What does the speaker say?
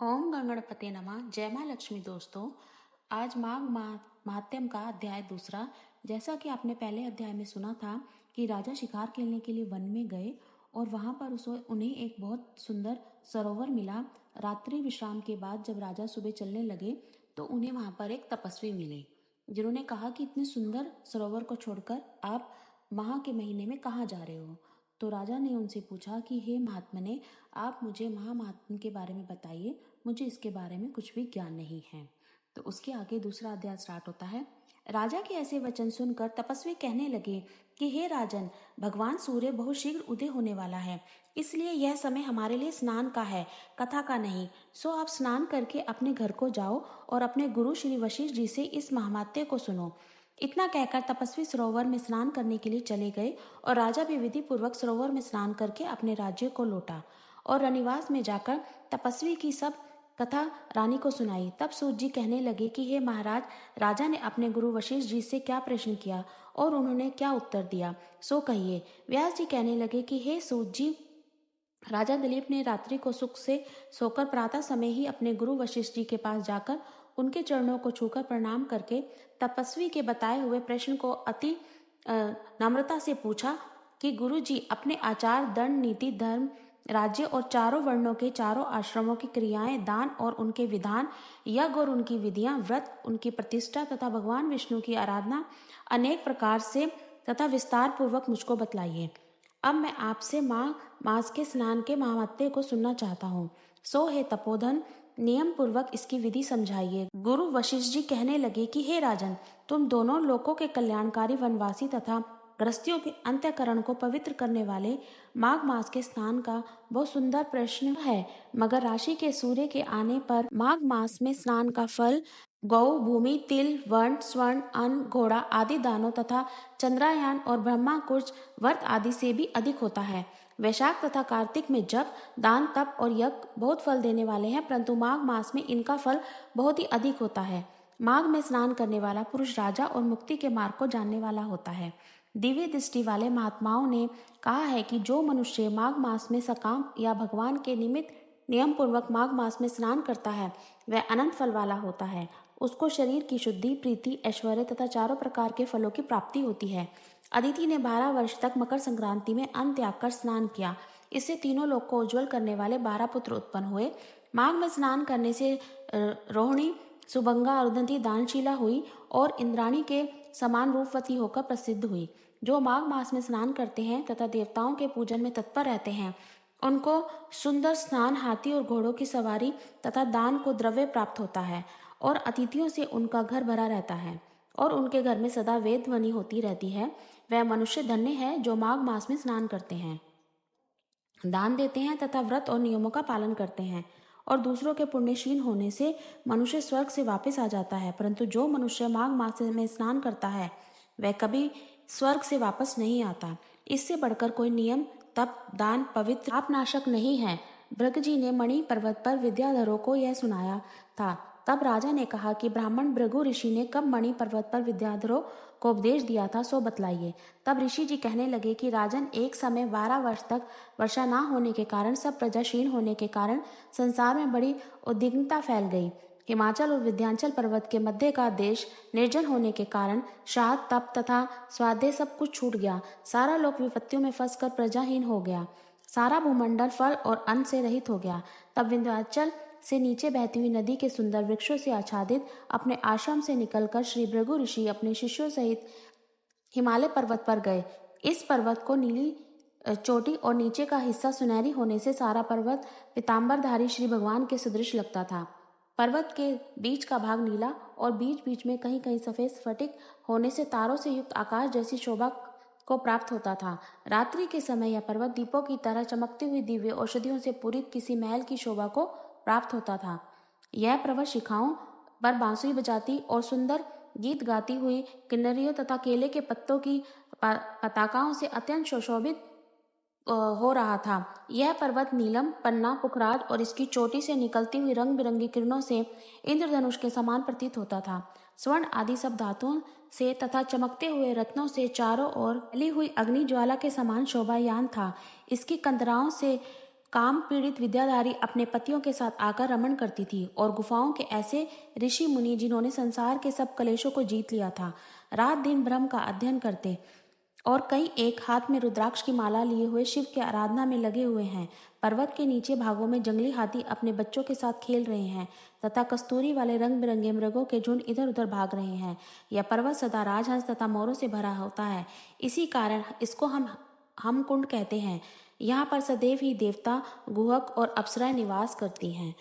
ओम गणपते नमः। जय माँ लक्ष्मी। दोस्तों, आज माघ महात्म्यम का अध्याय दूसरा। जैसा कि आपने पहले अध्याय में सुना था कि राजा शिकार खेलने के लिए वन में गए और वहां पर उन्हें एक बहुत सुंदर सरोवर मिला। रात्रि विश्राम के बाद जब राजा सुबह चलने लगे तो उन्हें वहां पर एक तपस्वी मिले, जिन्होंने कहा कि इतने सुंदर सरोवर को छोड़कर आप माह के महीने में कहाँ जा रहे हो। तो राजा ने उनसे पूछा कि हे महात्मने, आप मुझे महात्म्य के बारे में बताइए, मुझे इसके बारे में कुछ भी ज्ञान नहीं है। तो उसके आगे दूसरा अध्याय स्टार्ट होता है। राजा के ऐसे वचन सुनकर तपस्वी कहने लगे कि हे राजन, भगवान सूर्य बहुत शीघ्र उदय होने वाला है, इसलिए यह समय हमारे लिए स्नान का है, कथा का नहीं। सो आप स्नान करके अपने घर को जाओ और अपने गुरु श्री वशिष्ठ जी से इस महात्म्य को सुनो। इतना कहकर तपस्वी सरोवर में स्नान करने के लिए चले गए और राजा भी विधि पूर्वक सरोवर में स्नान करके अपने राज्य को लौटा और रनिवास में जाकर तपस्वी की सब कथा रानी को सुनाई। तब सूत जी कहने लगे कि हे महाराज, राजा ने अपने गुरु वशिष्ठ जी से क्या प्रश्न किया और उन्होंने क्या उत्तर दिया, सो कहिए। व्यास जी कहने लगे कि हे सूत जी, राजा दिलीप ने रात्रि को सुख से सोकर प्रातः समय ही अपने गुरु वशिष्ठ जी के पास जाकर उनके चरणों को छूकर प्रणाम करके तपस्वी के बताए हुए प्रश्न को अति नम्रता से पूछा कि गुरु जी, अपने आचार, दंड, नीति, धर्म, राज्य और चारों वर्णों के चारों आश्रमों की क्रियाएं, दान और उनके विधान, यज्ञ और उनकी विधियां, व्रत, उनकी प्रतिष्ठा तथा भगवान विष्णु की आराधना अनेक प्रकार से तथा विस्तार पूर्वक मुझको बतलाइए। अब मैं आपसे मास के स्नान के महात्म्य को सुनना चाहता हूँ। सो हे तपोधन, नियम पूर्वक इसकी विधि समझाइए। गुरु वशिष्ठ जी कहने लगे कि हे राजन, तुम दोनों लोकों के कल्याणकारी वनवासी तथा गृहस्थियों के अंतःकरण को पवित्र करने वाले माघ मास के स्नान का बहुत सुंदर प्रश्न है। मगर राशि के सूर्य के आने पर माघ मास में स्नान का फल गौ, भूमि, तिल, वर्ण, स्वर्ण, अन्न, घोड़ा आदि दानों तथा चंद्रयान और ब्रह्मा कुछ व्रत आदि से भी अधिक होता है। वैशाख तथा कार्तिक में जप, दान, तप और यज्ञ बहुत फल देने वाले हैं, परंतु माघ मास में इनका फल बहुत ही अधिक होता है। माघ में स्नान करने वाला पुरुष राजा और मुक्ति के मार्ग को जानने वाला होता है। दिव्य दृष्टि वाले महात्माओं ने कहा है कि जो मनुष्य माघ मास में सकाम या भगवान के निमित्त नियम पूर्वक माघ मास में स्नान करता है, वह अनंत फल वाला होता है। उसको शरीर की शुद्धि, प्रीति, ऐश्वर्य तथा चारों प्रकार के फलों की प्राप्ति होती है। अदिति ने 12 वर्ष तक मकर संक्रांति में अन्न त्याग कर स्नान किया। इससे तीनों लोक को उज्जवल करने वाले 12 पुत्र उत्पन्न हुए। माघ में स्नान करने से रोहिणी, सुभंगा, अरुंधति दानशीला हुई और इंद्राणी के समान रूपवती होकर प्रसिद्ध हुई। जो माघ मास में स्नान करते हैं तथा देवताओं के पूजन में तत्पर रहते हैं, उनको सुंदर स्नान, हाथी और घोड़ों की सवारी तथा दान को द्रव्य प्राप्त होता है और अतिथियों से उनका घर भरा रहता है और उनके घर में सदा वेद ध्वनि होती रहती है। वह मनुष्य धन्य है जो माघ मास में स्नान करते हैं, दान देते हैं तथा व्रत और नियमों का पालन करते हैं और दूसरों के पुण्यशील होने से मनुष्य स्वर्ग से वापस आ जाता है। परंतु जो मनुष्य माघ मास में स्नान करता है, वह कभी स्वर्ग से वापस नहीं आता। इससे बढ़कर कोई नियम, तप, दान, पवित्र, पापनाशक नहीं है। भृग जी ने मणि पर्वत पर विद्याधरों को यह सुनाया था। तब राजा ने कहा कि ब्राह्मण भृगु ऋषि ने कब मणि पर्वत पर विद्याधरों को उपदेश दिया था, सो बतलाइए। तब ऋषि जी कहने लगे कि राजन, एक समय 12 वर्ष तक वर्षा न होने के कारण, सब प्रजाशील होने के कारण संसार में बड़ी उद्विग्नता फैल गई। हिमाचल और विंध्याचल पर्वत के मध्य का देश निर्जन होने के कारण श्राद्ध, तप तथा स्वाध्याय सब कुछ छूट गया। सारा लोक विपत्तियों में फंसकर प्रजाहीन हो गया। सारा भूमंडल फल और अन्न से रहित हो गया। तब विंध्याचल से नीचे बहती हुई नदी के सुंदर वृक्षों से आच्छादित अपने आश्रम से निकलकर श्री भृगु ऋषि अपने शिष्यों सहित हिमालय पर्वत पर गए। इस पर्वत को नीली चोटी और नीचे का हिस्सा सुनहरी होने से सारा पर्वत पीताम्बरधारी श्री भगवान के सदृश लगता था। पर्वत के बीच का भाग नीला और बीच बीच में कहीं कहीं सफेद स्फटिक होने से तारों से युक्त आकाश जैसी शोभा को प्राप्त होता था। रात्रि के समय यह पर्वत दीपों की तरह चमकती हुई दिव्य औषधियों से पूरित किसी महल की शोभा को प्राप्त होता था। यह पर्वत शिखाओं पर बांसुरी बजाती और सुंदर गीत गाती हुई किन्नरियों तथा केले के पत्तों की पताकाओं से अत्यंत सुशोभित हो रहा था। यह पर्वत नीलम, पन्ना, पुखराज और इसकी चोटी से निकलती हुई रंग बिरंगी किरणों से इंद्रधनुष के समान प्रतीत होता था। स्वर्ण आदि सब धातुओं से तथा चमकते हुए रत्नों से चारों ओर फैली हुई अग्नि ज्वाला के समान शोभायान था। इसकी कंदराओं से काम पीड़ित विद्याधारी अपने पतियों के साथ आकर रमण करती थी और गुफाओं के ऐसे ऋषि मुनि जिन्होंने संसार के सब कलेशों को जीत लिया था रात दिन ब्रह्म का अध्ययन करते और कई एक हाथ में रुद्राक्ष की माला लिए हुए शिव की आराधना में लगे हुए हैं। पर्वत के नीचे भागों में जंगली हाथी अपने बच्चों के साथ खेल रहे हैं तथा कस्तूरी वाले रंग बिरंगे मृगों के झुंड इधर उधर भाग रहे हैं। यह पर्वत सदा राजहंस तथा मोरों से भरा होता है। इसी कारण इसको हम कुंड कहते हैं। यहाँ पर सदैव ही देवता गुहक और अप्सराएं निवास करती हैं।